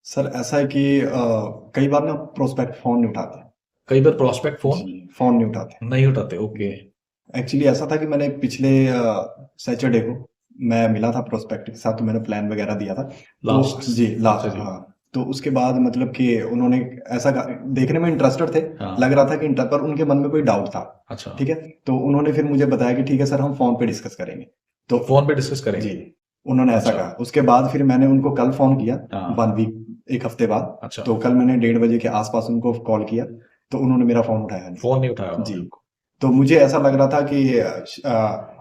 Sir ऐसा है कि कई बार ना प्रोस्पेक्ट फ़ोन नहीं उठाते। कई बार प्रोस्पेक्ट फोन जी, फ़ोन नहीं उठाते। नहीं उठाते। ओके। एक्चुअली ऐसा था कि मैंने पिछले सैटरडे को मैं मिला था प्रोस्पेक्ट के साथ, तो मैंने प्लान वगैरह दिया था। तो लास्ट। जी, अच्छा जी। हाँ, तो उसके बाद मतलब कि उन्होंने ऐसा देखने में इंटरेस्टेड थे, हाँ। लग रहा था कि इंटर पर उनके मन में कोई डाउट था। अच्छा। ठीक है, तो उन्होंने फिर मुझे बताया कि ठीक है सर, हम फ़ोन पे डिस्कस करेंगे। तो फोन पे डिस्कस करेंगे। जी, उन्होंने ऐसा अच्छा। कहा। उसके बाद फिर मैंने उनको कल फ़ोन किया, हाँ। 1 वीक 1 हफ्ते बाद। अच्छा। तो कल मैंने 1:30 बजे के आस-पास उनको कॉल किया, तो उन्होंने मेरा फ़ोन उठाया नहीं। फोन नहीं उठाया उन्होंने जी, उनको। तो मुझे ऐसा लग रहा था कि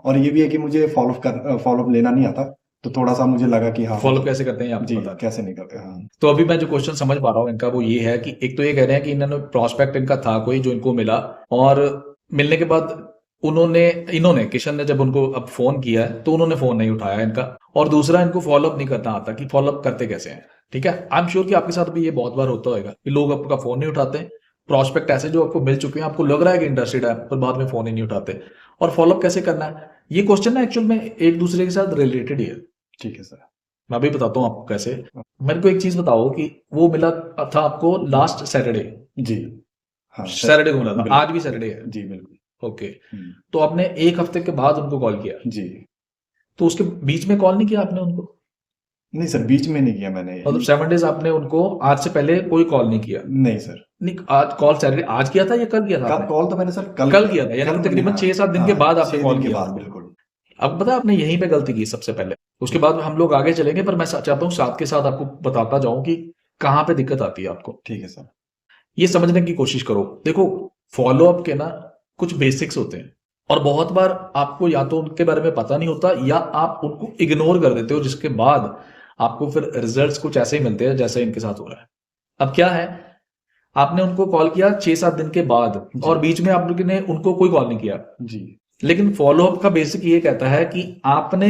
और ये भी है कि मुझे फ़ॉलो-अप लेना नहीं आता, तो थोड़ा-सा मुझे लगा कि हाँ, फॉलो कैसे करते हैं ये आपको जी, पता नहीं। कैसे नहीं करते? हाँ, तो अभी मैं जो क्वेश्चन समझ पा रहा हूँ इनका वो ये है कि एक तो ये कह रहे हैं कि इन्होंने प्रोस्पेक्ट इनका था कोई जो इनको मिला, और मिलने के बाद उन्होंने इन्होंने किशन ने जब उनको अब फोन किया है तो उन्होंने फोन नहीं उठाया इनका, और दूसरा इनको फॉलोअप नहीं करना आता कि फॉलोअप करते कैसे हैं। ठीक है, आई एम श्योर कि आपके साथ भी ये बहुत बार होता होगा कि लोग आपका फोन नहीं उठाते, प्रोस्पेक्ट ऐसे जो आपको मिल चुके हैं, आपको लग रहा है कि इंटरेस्टेड है, पर बाद में फोन ही नहीं उठाते। और फॉलोअप कैसे करना है, ये क्वेश्चन ना एक्चुअल में एक दूसरे के साथ रिलेटेड ही है। ठीक है सर। मैं भी बताता हूँ आपको कैसे। मेरे को एक चीज बताओ कि वो मिला था आपको लास्ट सैटरडे, जी, हाँ, सैटरडे को मिला था, आज भी बिल्कुल। सैटरडे है। जी, बिल्कुल। ओके। हुँ, तो आपने एक हफ्ते के बाद उनको कॉल किया, जी। तो उसके बीच में कॉल नहीं किया आपने उनको? नहीं सर, बीच में नहीं किया मैंने। मतलब 7 डेज आपने उनको आज से पहले कोई कॉल नहीं किया? नहीं सर, नहीं, आज कॉल सैटरडे आज किया था या कल किया था कल आपने? कॉल तो मैंने सर कल कल किया किया था। था, यानी कल कि मैंने, तकरीबन हाँ, 6-7 दिन के हाँ, बाद आपने 6 कॉल दिन के किया बाद उनको। बिल्कुल। अब पता है आपने यहीं पे गलती की सबसे पहले, उसके बाद हम लोग आगे चलेंगे, पर मैं चाहता हूँ साथ के साथ आपको बताता जाऊं कि कहाँ पे दिक्कत आती है आपको। ठीक है सर। ये समझने की कोशिश करो। देखो, फॉलो अप के ना कुछ बेसिक्स होते हैं, और बहुत बार आपको या तो उनके बारे में पता नहीं होता या आप उनको इग्नोर कर देते हो, जिसके बाद आपको फिर रिजल्ट्स कुछ ऐसे ही मिलते हैं जैसे इनके साथ हो रहा है। अब क्या है, आपने उनको कॉल किया 6-7 दिन के बाद, जी, और बीच में आप लोगों ने उनको कोई कॉल नहीं किया। जी, लेकिन फॉलो अप का बेसिक ये कहता है कि आपने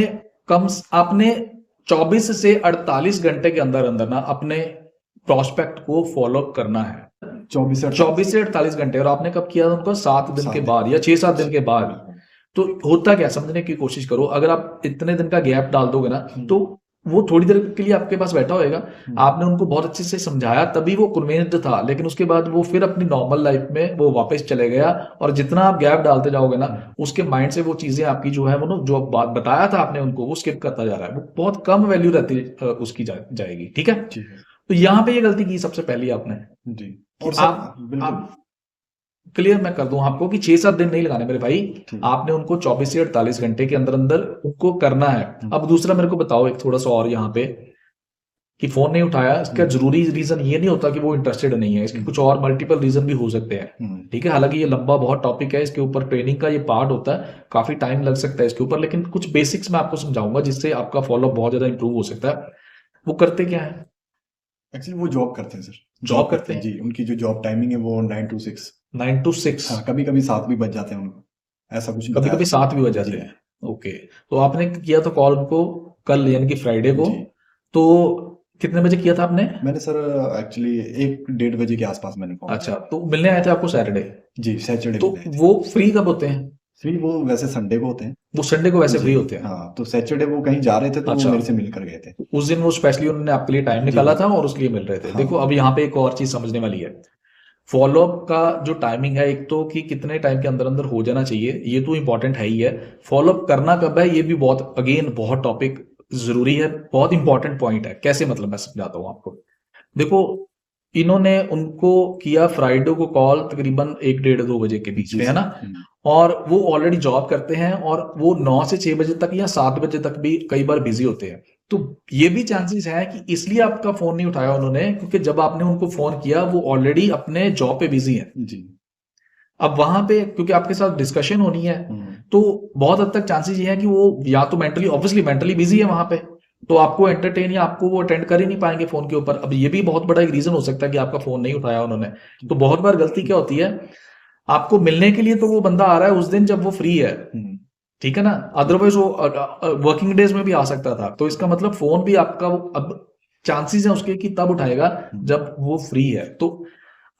24 से 48 घंटे के अंदर अंदर ना अपने प्रोस्पेक्ट को फॉलो अप करना है। 24 से 24 48। से 48 घंटे, और आपने कब किया था उनको? 7 दिन 7 के दिन। बाद या 6-7 दिन के बाद। बिल्कुल। तो होता क्या, समझने की कोशिश करो। अगर आप इतने दिन का गैप डाल दोगे ना, तो वो थोड़ी देर के लिए आपके पास बैठा होएगा, आपने उनको बहुत अच्छे से समझाया, तभी वो कन्विंस्ड था, लेकिन उसके बाद वो फिर अपनी नॉर्मल लाइफ में वो वापस चले गया। और जितना आप गैप डालते जाओगे ना, उसके माइंड से वो चीजें आपकी जो है वो ना, जो बात बताया था आपने उनको, वो स्किप करता जा रहा है। वो बहुत कम वैल्यू रहती उसकी जाएगी। ठीक है, ठीक है। तो यहाँ पे ये गलती की सबसे पहली आपने, जी। कि और सर, बिल्कुल। आप क्लियर मैं कर दूं आपको कि 6-7 दिन नहीं लगाने मेरे भाई, ठीक। आपने उनको 24 से 48 घंटे के अंदर अंदर उनको करना है। अब दूसरा मेरे को बताओ एक थोड़ा सा और यहाँ पे, कि फोन नहीं उठाया, इसका जरूरी रीजन ये नहीं होता कि वो इंटरेस्टेड नहीं है, इसके कुछ और मल्टीपल रीजन भी हो सकते हैं। ठीक है, हालांकि ये लंबा बहुत टॉपिक है, इसके ऊपर ट्रेनिंग का ये पार्ट होता है, काफी टाइम लग सकता है इसके ऊपर, लेकिन कुछ बेसिक्स मैं आपको समझाऊंगा जिससे आपका फॉलो बहुत ज्यादा इंप्रूव हो सकता है। वो करते क्या है? एक्चुअली वो जॉब करते हैं सर। जॉब करते करते हैं हैं। जी। उनकी जो जॉब टाइमिंग है वो 9 टू 6। 9 to 6। हाँ, कभी-कभी 7 भी बज जाते हैं उनको। ऐसा कुछ कभी बताया कभी था। 7 भी बज जी, जाते हैं। ओके। तो आपने किया था कॉल उनको कल, यानी कि फ्राइडे को। जी। तो कितने बजे किया था आपने? मैंने सर एक्चुअली 1 डेढ़ बजे के आसपास मैंने फ़ोन अच्छा, किया। तो मिलने आए थे आपको सैटरडे। जी, सैटरडे तो मिले थे। वो फ्री कब होते हैं? फ्री वो वैसे संडे को होते हैं। वो संडे को वैसे जी, फ्री होते हैं। हाँ, तो सैटरडे वो कहीं जा रहे थे, तो वो अच्छा, मेरे से मिलकर गए थे। उस दिन वो स्पेशली उन्होंने आपके लिए टाइम जी, निकाला था और उसके लिए मिल रहे थे। हाँ, देखो, अब यहाँ पे एक और चीज समझने वाली है। फॉलोअप का जो टाइमिंग है, एक तो कि कितने टाइम के अंदर अंदर हो जाना चाहिए, ये तो इंपॉर्टेंट है ही है। फॉलोअप करना कब है, ये भी बहुत, अगेन बहुत टॉपिक जरूरी है, बहुत इंपॉर्टेंट पॉइंट है। कैसे, मतलब मैं समझाता हूँ आपको। देखो, इन्होंने उनको किया फ्राइडे को कॉल तकरीबन 1 डेढ़ 2 बजे के बीच जी में, है सर। ना? और वो ऑलरेडी जॉब करते हैं, और वो 9 से 6 बजे तक या 7 बजे तक भी कई बार बिजी होते हैं। तो ये भी चांसेस है कि इसलिए आपका फोन नहीं उठाया उन्होंने, क्योंकि जब आपने उनको फोन किया वो ऑलरेडी अपने जॉब पे बिजी है। जी। अब वहां पे क्योंकि आपके साथ डिस्कशन होनी है, तो बहुत हद तक चांसेस ये है कि वो या तो मेंटली, ऑब्वियसली मेंटली बिजी है वहां पे, तो आपको एंटरटेन या आपको वो अटेंड कर ही नहीं पाएंगे फोन के ऊपर। अब ये भी बहुत बड़ा एक रीजन हो सकता है कि आपका फोन नहीं उठाया उन्होंने। तो बहुत बार गलती क्या होती है, आपको मिलने के लिए तो वो बंदा आ रहा है उस दिन जब वो फ्री है, ठीक है ना, अदरवाइज वो वर्किंग डेज में भी आ सकता था। तो इसका मतलब फोन भी आपका अब चांसेस है उसके कि तब उठाएगा जब वो फ्री है। तो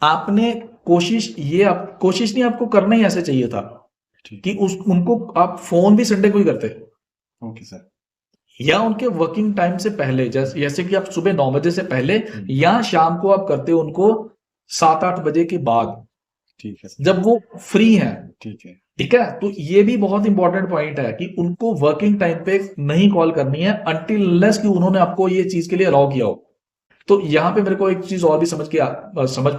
आपने कोशिश नहीं, आपको करना ही ऐसे चाहिए था कि उस उनको आप फोन भी संडे को ही करते। Okay sir. या उनके वर्किंग टाइम से पहले, जैसे कि आप सुबह 9 बजे से पहले या शाम को आप करते हो उनको 7-8 बजे के बाद, ठीक है, जब वो फ्री हैं। ठीक है, ठीक है, तो ये भी बहुत इंपॉर्टेंट पॉइंट है कि उनको वर्किंग टाइम पे नहीं कॉल करनी है अनटिल अनलेस कि उन्होंने आपको ये चीज के लिए अलाउ किया हो। तो यहाँ पे मेरे को एक चीज और भी समझ पा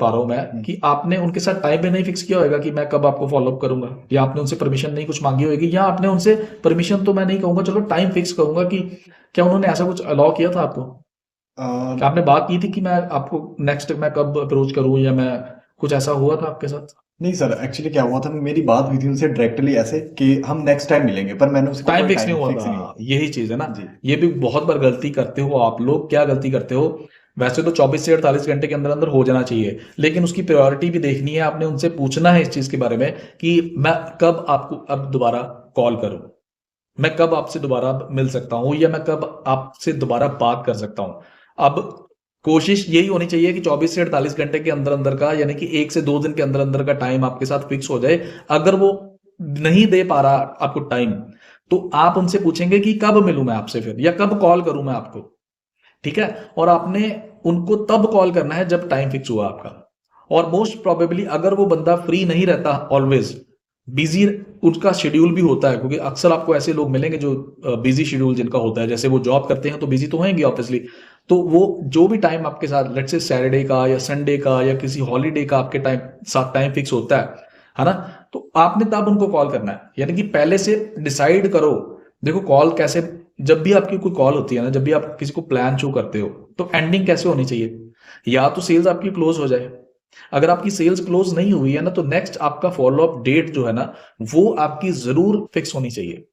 रहा हूं मैं कि आपने उनके साथ टाइम पे नहीं फिक्स किया होगा कि मैं कब आपको फॉलो अप करूंगा, या आपने उनसे परमिशन नहीं कुछ मांगी होगी, या आपने उनसे परमिशन तो मैं नहीं कहूंगा, चलो टाइम फिक्स कहूंगा कि क्या उन्होंने ऐसा कुछ अलाउ किया था आपको? क्या आपने बात की थी कि मैं आपको नेक्स्ट मैं कब अप्रोच करूं, या मैं कुछ ऐसा हुआ था आपके साथ? नहीं सर, एक्चुअली क्या हुआ था, मेरी बात हुई थी उनसे डायरेक्टली ऐसे कि हम नेक्स्ट टाइम मिलेंगे, पर मैंने उसको टाइम कोई फिक्स नहीं हुआ फिक्स नहीं था, हुआ। यही चीज है ना। जी, ये भी बहुत बार गलती करते हो आप लोग। क्या गलती करते हो? वैसे तो 24 से 48 घंटे के अंदर अंदर हो जाना चाहिए, लेकिन उसकी प्रायोरिटी भी देखनी है। आपने उनसे पूछना है इस चीज के बारे में कि मैं कब आपको अब दोबारा कॉल करूं, मैं कब आपसे दोबारा मिल सकता हूं, या मैं कब आपसे दोबारा बात कर सकता हूं। अब कोशिश यही होनी चाहिए कि 24 से 48 घंटे के अंदर अंदर का, यानी कि 1 से 2 दिन के अंदर अंदर का टाइम आपके साथ फिक्स हो जाए। अगर वो नहीं दे पा रहा आपको टाइम, तो आप उनसे पूछेंगे कि कब मिलूं मैं आपसे फिर, या कब कॉल करूं मैं आपको। ठीक है, और आपने उनको तब कॉल करना है जब टाइम फिक्स हुआ आपका। और मोस्ट प्रोबेबली अगर वो बंदा फ्री नहीं रहता, ऑलवेज बिजी उनका शेड्यूल भी होता है, क्योंकि अक्सर आपको ऐसे लोग मिलेंगे जो बिजी शेड्यूल जिनका होता है, जैसे वो जॉब करते हैं तो बिजी तो होंगे ऑब्वियसली। तो वो जो भी टाइम आपके साथ, लेट्स से सैटरडे का या संडे का या किसी हॉलीडे का आपके टाइम साथ टाइम फिक्स होता है ना, तो आपने तब उनको कॉल करना है। यानी कि पहले से डिसाइड करो। देखो कॉल कैसे, जब भी आपकी कोई कॉल होती है ना, जब भी आप किसी को प्लान शो करते हो, तो एंडिंग कैसे होनी चाहिए? या तो सेल्स आपकी क्लोज हो जाए। अगर आपकी सेल्स क्लोज नहीं हुई है ना, तो नेक्स्ट आपका फॉलो अप डेट जो है ना, वो आपकी जरूर फिक्स होनी चाहिए।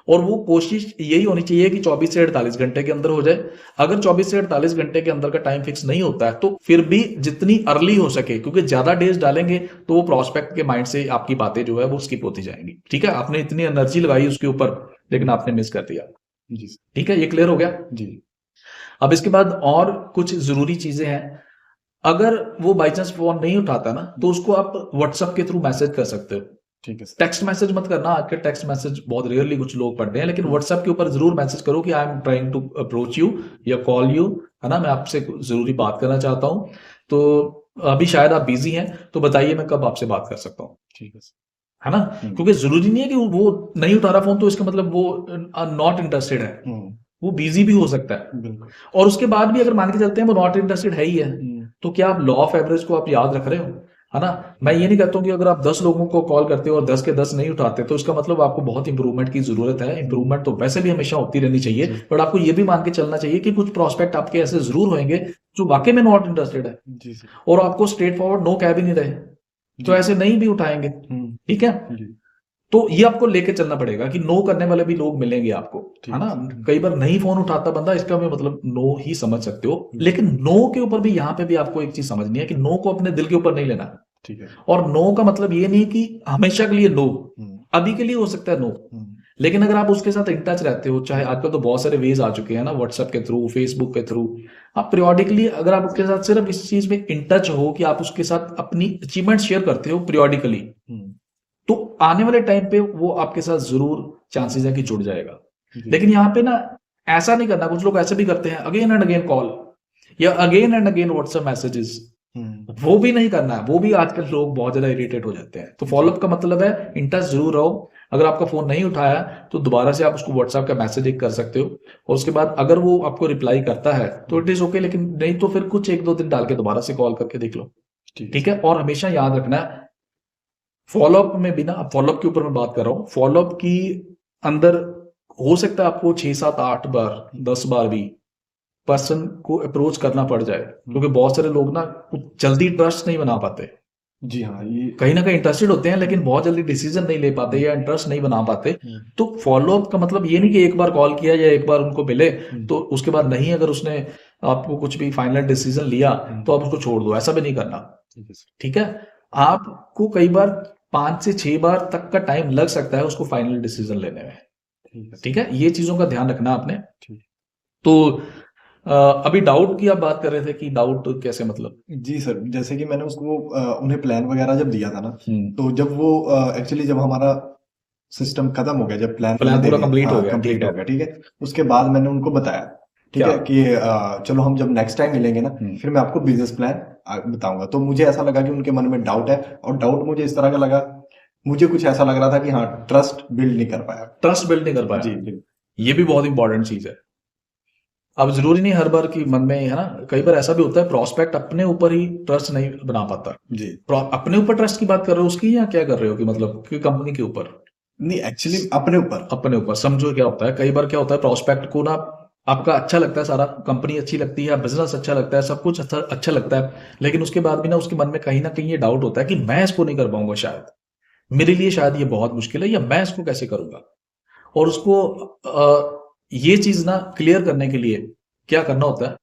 और वो कोशिश यही होनी चाहिए कि 24 से 48 घंटे के अंदर हो जाए। अगर 24 से 48 घंटे के अंदर का टाइम फिक्स नहीं होता है, तो फिर भी जितनी अर्ली हो सके, क्योंकि ज्यादा डेज डालेंगे तो वो प्रोस्पेक्ट के माइंड से आपकी बातें जो है वो स्किप होती जाएंगी। ठीक है, आपने इतनी एनर्जी लगाई उसके ऊपर, लेकिन आपने मिस कर दिया। जी, ठीक है, ये क्लियर हो गया? जी, अब इसके बाद और कुछ जरूरी चीजें हैं। अगर वो बाई चांस फोन नहीं उठाता ना, तो उसको आप व्हाट्सएप के थ्रू मैसेज कर सकते हो। ठीक है सर। टेक्स्ट मैसेज मत करना, आज के टेक्स्ट मैसेज बहुत रेयरली कुछ लोग पढ़ते हैं, लेकिन व्हाट्सएप के ऊपर जरूर मैसेज करो कि I am trying to approach you या कॉल यू, है ना, मैं आपसे जरूरी बात करना चाहता हूं। तो अभी शायद आप बिजी हैं, तो बताइए मैं कब आपसे बात कर सकता हूँ। ठीक है सर। है ना, क्योंकि जरूरी नहीं है कि वो नहीं उठा रहा फोन तो इसका मतलब वो नॉट इंटरेस्टेड है। वो बिजी भी हो सकता है। बिल्कुल। और उसके बाद भी अगर मान के चलते हैं वो नॉट इंटरेस्टेड है ही है, तो क्या आप लॉ ऑफ एवरेज को आप याद रख रहे हो? है ना, मैं ये नहीं कहता हूँ कि अगर आप 10 लोगों को कॉल करते हो और 10 के 10 नहीं उठाते, तो इसका मतलब आपको बहुत इंप्रूवमेंट की जरूरत है। इंप्रूवमेंट तो वैसे भी हमेशा होती रहनी चाहिए, बट आपको ये भी मान के चलना चाहिए कि कुछ प्रोस्पेक्ट आपके ऐसे जरूर होंगे जो वाकई में नॉट इंटरेस्टेड है, जी सर। और आपको स्ट्रेट फॉरवर्ड नो कह भी नहीं रहे, तो ऐसे नहीं भी उठाएंगे। ठीक है, तो ये आपको लेके चलना पड़ेगा कि नो करने वाले भी लोग मिलेंगे आपको, है ना। कई बार नहीं फोन उठाता बंदा, इसका भी मतलब नो ही समझ सकते हो, लेकिन नो के ऊपर भी यहाँ पे भी आपको एक चीज समझनी है कि नो को अपने दिल के ऊपर नहीं लेना। ठीक है। और नो का मतलब ये नहीं कि हमेशा के लिए नो, अभी के लिए हो सकता है नो, लेकिन अगर आप उसके साथ इन टच रहते हो, चाहे आजकल तो बहुत सारे वेज आ चुके हैं ना, व्हाट्सएप के थ्रू, फेसबुक के थ्रू, आप पीरियोडिकली अगर आप उसके साथ सिर्फ इस चीज में इन टच हो कि आप उसके साथ अपनी अचीवमेंट शेयर करते हो पीरियोडिकली, तो आने वाले टाइम पे वो आपके साथ जरूर चांसेस है कि जुड़ जाएगा। लेकिन यहाँ पे ना ऐसा नहीं करना। कुछ लोग ऐसे भी करते हैं, अगेन एंड अगेन कॉल या again and again WhatsApp messages, वो भी नहीं करना है। वो भी आजकल लोग बहुत ज्यादा इरिटेट हो जाते हैं। तो फॉलोअप का मतलब है इन टच जरूर रहो। अगर आपका फोन नहीं उठाया तो दोबारा से आप उसको व्हाट्सएप का मैसेज कर सकते हो, और उसके बाद अगर वो आपको रिप्लाई करता है तो इट इज ओके, लेकिन नहीं तो फिर कुछ 1-2 दिन डाल के दोबारा से कॉल करके देख लो। ठीक है, और हमेशा याद रखना फॉलोअप में भी ना, फॉलोअप के ऊपर मैं बात कर रहा हूं, फॉलोअप की अंदर हो सकता है आपको 6-7-8 बार 10 बार भी पर्सन को अप्रोच करना पड़ जाए, क्योंकि बहुत सारे लोग ना जल्दी ट्रस्ट नहीं बना पाते। जी हाँ, ये कहीं ना कहीं इंटरेस्टेड होते हैं, लेकिन बहुत जल्दी डिसीजन नहीं ले पाते या इंटरेस्ट नहीं बना पाते। तो फॉलोअप का मतलब ये नहीं कि एक बार कॉल किया या एक बार उनको मिले तो उसके बाद नहीं, अगर उसने आपको कुछ भी फाइनल डिसीजन लिया तो आप उसको छोड़ दो, ऐसा भी नहीं करना। ठीक है, आपको कई बार 5 से 6 बार तक का टाइम लग सकता है उसको फाइनल डिसीजन लेने में। ठीक है, ये चीजों का ध्यान रखना आपने। तो अभी डाउट की आप बात कर रहे थे कि डाउट कैसे, मतलब? जी सर, जैसे कि मैंने उसको उन्हें प्लान वगैरह जब दिया था ना, तो जब वो एक्चुअली जब हमारा सिस्टम खत्म हो गया, जब प्लान पूरा कंप्लीट हो गया, कंप्लीट हो गया, ठीक है। उसके बाद मैंने उनको बताया, ठीक है, कि चलो हम जब नेक्स्ट टाइम मिलेंगे ना, फिर मैं आपको बिजनेस प्लान बताऊंगा। तो मुझे ऐसा लगा कि उनके मन में डाउट है, और डाउट मुझे इस तरह का लगा, मुझे कुछ ऐसा लग रहा था कि हाँ, ट्रस्ट बिल्ड नहीं कर पाया जी। ये भी बहुत इंपॉर्टेंट चीज है। अब जरूरी नहीं हर बार की मन में, है ना, कई बार ऐसा भी होता है प्रॉस्पेक्ट अपने ऊपर ही ट्रस्ट नहीं बना पाता जी। अपने ऊपर ट्रस्ट की बात कर रहे हो उसकी, या क्या कर रहे हो कि मतलब कि कंपनी के ऊपर? नहीं, एक्चुअली अपने ऊपर समझो क्या होता है, कई बार क्या होता है, प्रॉस्पेक्ट को ना आपका अच्छा लगता है, सारा कंपनी अच्छी लगती है, बिजनेस अच्छा लगता है, सब कुछ अच्छा लगता है, लेकिन उसके बाद भी ना उसके मन में कहीं ना कहीं ये डाउट होता है कि मैं इसको नहीं कर पाऊंगा, शायद मेरे लिए शायद ये बहुत मुश्किल है, या मैं इसको कैसे करूंगा। और उसको ये चीज ना क्लियर करने के लिए क्या करना होता है,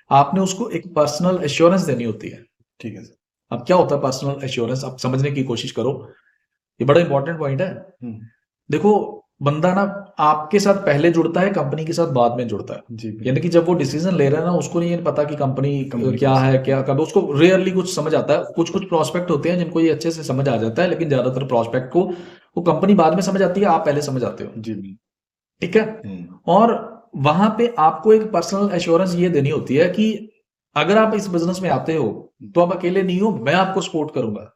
आपने उसको एक पर्सनल एश्योरेंस देनी होती है। ठीक है सर। अब क्या होता है पर्सनल एश्योरेंस, आप समझने की कोशिश करो, ये बड़ा इंपॉर्टेंट पॉइंट है। देखो, बंदा ना आपके साथ पहले जुड़ता है, कंपनी के साथ बाद में जुड़ता है। यानी कि जब वो डिसीजन ले रहा है ना, उसको नहीं पता कि कंपनी क्या है, क्या कब, उसको रेयरली कुछ समझ आता है। कुछ प्रोस्पेक्ट होते हैं जिनको ये अच्छे से समझ आ जाता है, लेकिन ज्यादातर प्रोस्पेक्ट को वो कंपनी बाद में समझ आती है, आप पहले समझ आते हो। ठीक है। और वहां पे आपको एक पर्सनल एश्योरेंस ये देनी होती है कि अगर आप इस बिजनेस में आते हो तो आप अकेले नहीं हो, मैं आपको सपोर्ट करूंगा,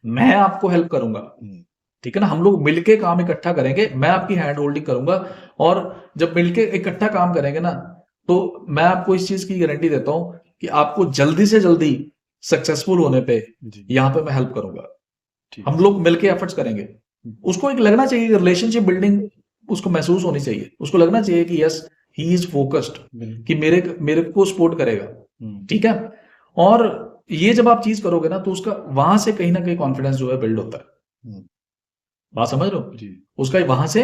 मैं आपको हेल्प करूंगा, ठीक है ना। हम लोग मिलके काम इकट्ठा करेंगे, मैं आपकी हैंड होल्डिंग करूंगा, और जब मिलके इकट्ठा काम करेंगे ना, तो मैं आपको इस चीज की गारंटी देता हूं कि आपको जल्दी से जल्दी सक्सेसफुल होने पे यहां पे मैं हेल्प करूंगा। हम लोग मिलके एफर्ट्स करेंगे। उसको एक लगना चाहिए, रिलेशनशिप बिल्डिंग उसको महसूस होनी चाहिए, उसको लगना चाहिए कि यस ही इज फोकस्ड, कि मेरे को सपोर्ट करेगा, ठीक है। और ये जब आप चीज करोगे ना, तो उसका वहां से कहीं ना कहीं कॉन्फिडेंस जो है बिल्ड होता है। बात समझ लो, उसका वहां से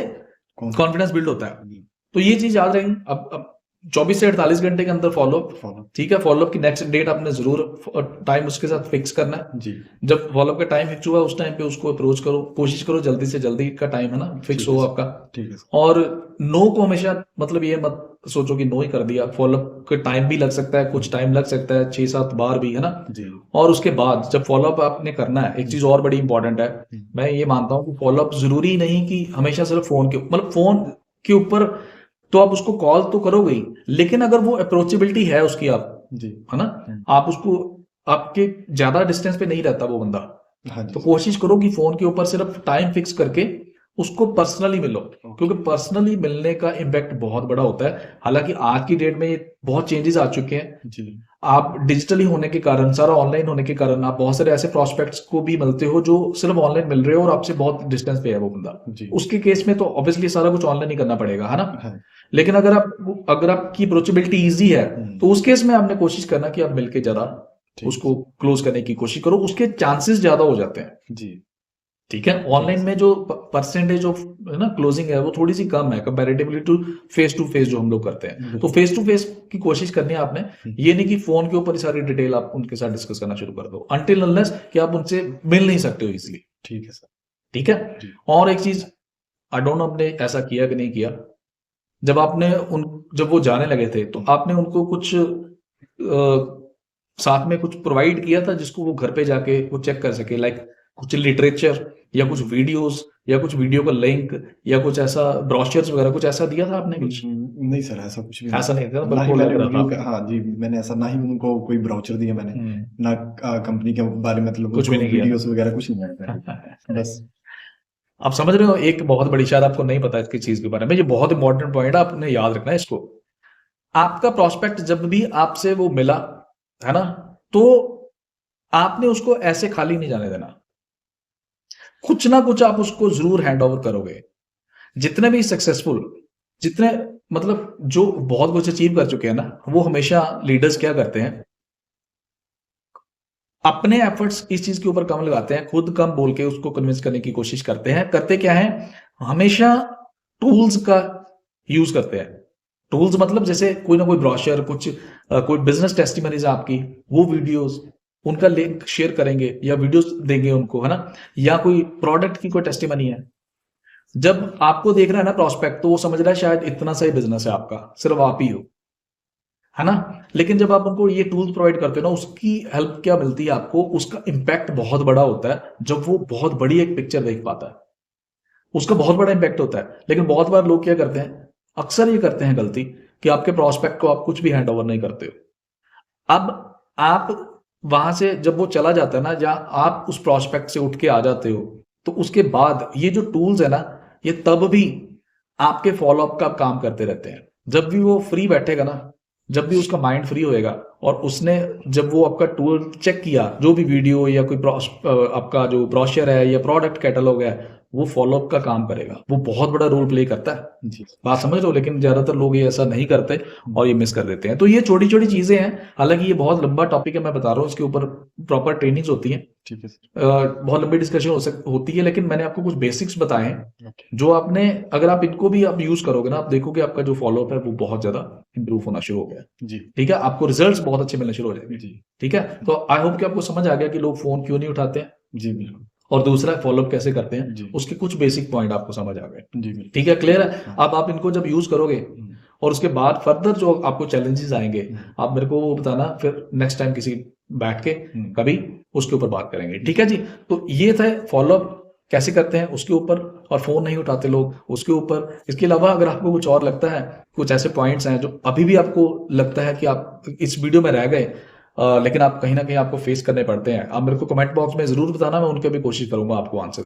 कॉन्फिडेंस बिल्ड होता है। तो ये चीज याद रहेगी। अब 24 से 48 घंटे के अंदर फॉलोअप, ठीक है। फॉलोअप की नेक्स्ट डेट आपने जरूर टाइम उसके साथ फिक्स करना है जी। जब फॉलोअप का टाइम फिक्स हुआ, उस टाइम पे उसको अप्रोच करो, कोशिश करो जल्दी से जल्दी का टाइम है ना फिक्स हो आपका, ठीक है। और नो को हमेशा, मतलब ये मत सोचो कि नो ही कर दिया, फॉलोअप का टाइम भी लग सकता है, कुछ टाइम लग सकता है, 6-7 बार भी, है ना जी। और उसके बाद जब फॉलोअप आपने करना है, एक चीज और बड़ी इंपॉर्टेंट है, मैं ये मानता हूँ कि फॉलोअप जरूरी नहीं कि हमेशा सिर्फ फोन के, मतलब फोन के ऊपर तो आप उसको कॉल तो करोगे ही, लेकिन अगर वो अप्रोचेबिलिटी है उसकी, आप जी, है ना, आप उसको, आपके ज्यादा डिस्टेंस पे नहीं रहता वो बंदा, हाँ तो कोशिश करो कि फोन के ऊपर सिर्फ टाइम फिक्स करके उसको पर्सनली मिलो, क्योंकि पर्सनली मिलने का इम्पैक्ट बहुत बड़ा होता है। हालांकि आज की डेट में बहुत चेंजेस आ चुके हैं जी। आप डिजिटली होने के कारण, सारा ऑनलाइन होने के कारण, आप बहुत सारे ऐसे प्रोस्पेक्ट्स को भी मिलते हो जो सिर्फ ऑनलाइन मिल रहे हो और आपसे बहुत डिस्टेंस पे है वो बंदा जी। उसके केस में तो ऑब्वियसली सारा कुछ ऑनलाइन ही करना पड़ेगा, है ना हाँ। लेकिन अगर आपकी अप्रोचेबिलिटी इजी है, तो उस केस में आपने कोशिश करना कि आप मिलके ज्यादा उसको क्लोज करने की कोशिश करो, उसके चांसेस ज्यादा हो जाते हैं जी। ठीक है। ऑनलाइन में जो परसेंटेज ऑफ, है ना, क्लोजिंग है वो थोड़ी सी कम है कंपैरेटिवली टू फेस जो हम लोग करते हैं। तो फेस टू फेस की कोशिश करनी है आपने, ये नहीं कि फोन के ऊपर ही सारी डिटेल आप उनके साथ डिस्कस करना शुरू कर दो, अनटिल अनलेस कि आप उनसे मिल नहीं सकते हो इजीली। ठीक है सर, ठीक है। और एक चीज, आई डोंट नो आपने ऐसा किया कि नहीं किया, जब वो जाने लगे थे तो आपने उनको कुछ साथ में कुछ प्रोवाइड किया था जिसको वो घर पे जाके वो चेक कर सके, लाइक कुछ लिटरेचर या कुछ वीडियोस या कुछ वीडियो का लिंक या कुछ ऐसा ब्रोशर्स वगैरह कुछ ऐसा दिया था आपने? कुछ नहीं सर, ऐसा कुछ भी ऐसा नहीं था, ना ही मैंने वीडियो, हाँ जी, मैंने ऐसा, ना ही उनको कोई ब्राउचर दिया मैंने, ना कंपनी के बारे में, मतलब कुछ भी नहीं, वीडियोस वगैरह कुछ नहीं बस। आप समझ रहे हो, एक बहुत बड़ी, शायद आपको नहीं पता इसकी चीज के बारे में, ये बहुत इंपॉर्टेंट पॉइंट है, आपने याद रखना है इसको। आपका प्रोस्पेक्ट जब भी आपसे वो मिला, है ना, तो आपने उसको ऐसे खाली नहीं जाने देना, कुछ ना कुछ आप उसको जरूर हैंड ओवर करोगे। जितने भी सक्सेसफुल, जितने मतलब जो बहुत कुछ अचीव कर चुके हैं ना, वो हमेशा लीडर्स क्या करते हैं, अपने एफर्ट्स इस चीज के ऊपर कम लगाते हैं, खुद कम बोल के उसको कन्विंस करने की कोशिश करते हैं। करते क्या है, हमेशा टूल्स का यूज करते हैं। टूल्स मतलब जैसे कोई ना कोई ब्रोशर, कोई बिजनेस टेस्टिमनीज आपकी, वो वीडियोस, उनका लिंक शेयर करेंगे या वीडियोस देंगे उनको, है ना, या कोई प्रोडक्ट की कोई टेस्टिमनी है। जब आपको देख रहा है ना प्रोस्पेक्ट, तो वो समझ रहा है शायद इतना सही बिजनेस है आपका, सिर्फ आप ही हो, है ना। लेकिन जब आप उनको ये टूल्स प्रोवाइड करते हो ना, उसकी हेल्प क्या मिलती है आपको, उसका इंपैक्ट बहुत बड़ा होता है जब वो बहुत बड़ी एक पिक्चर देख पाता है। उसका बहुत बड़ा इम्पैक्ट होता है। लेकिन बहुत बार लोग क्या करते हैं, अक्सर ये करते हैं गलती कि आपके प्रोस्पेक्ट को आप कुछ भी हैंड ओवर नहीं करते हो। अब आप वहां से जब वो चला जाता है ना, या आप उस प्रोस्पेक्ट से उठ के आ जाते हो, तो उसके बाद ये जो टूल्स है ना, ये तब भी आपके फॉलोअप का काम करते रहते हैं। जब भी वो फ्री बैठेगा ना, जब भी उसका माइंड फ्री होएगा और उसने जब वो आपका टूल चेक किया, जो भी वीडियो या कोई आपका जो ब्रोशर है या प्रोडक्ट कैटलॉग है, वो फॉलोअप का काम करेगा। वो बहुत बड़ा रोल प्ले करता है। जी बात समझ रहे हो? लेकिन ज्यादातर लोग ये ऐसा नहीं करते और ये मिस कर देते हैं। तो ये छोटी छोटी चीजें हैं। हालांकि ये बहुत लंबा टॉपिक है, मैं बता रहा हूँ, इसके ऊपर प्रॉपर ट्रेनिंग्स होती हैं। ठीक है सर। बहुत लंबी डिस्कशन होती है, लेकिन मैंने आपको कुछ बेसिक्स बताए हैं ओके। जो आपने, अगर आप इनको भी आप यूज करोगे ना, आप देखोगे आपका जो फॉलोअप है वो बहुत ज्यादा इंप्रूव होना शुरू हो गया। जी ठीक है, आपको रिजल्ट्स बहुत अच्छे मिलने शुरू हो जाएंगे। जी ठीक है, तो आई होप कि आपको समझ आ गया कि लोग फोन क्यों नहीं उठाते हैं, जी बिल्कुल। और दूसरा फॉलोअप कैसे करते हैं, जी उसके कुछ बेसिक पॉइंट आपको समझ आ गए। जी बिल्कुल। ठीक है, क्लियर है? हाँ। अब आप इनको जब यूज करोगे और उसके बाद फर्दर जो आपको चैलेंजेस आएंगे, आप मेरे को वो बताना, फिर नेक्स्ट टाइम किसी बैठ के कभी उसके ऊपर बात करेंगे। ठीक है जी। तो ये था फॉलोअप कैसे करते हैं उसके ऊपर, और फोन नहीं उठाते लोग उसके ऊपर। इसके अलावा अगर आपको कुछ और लगता है, कुछ ऐसे पॉइंट्स हैं जो अभी भी आपको लगता है कि आप इस वीडियो में रह गए, लेकिन आप कहीं ना कहीं आपको फेस करने पड़ते हैं, आप मेरे को कमेंट बॉक्स में जरूर बताना, मैं उनके भी कोशिश करूंगा आपको आंसर।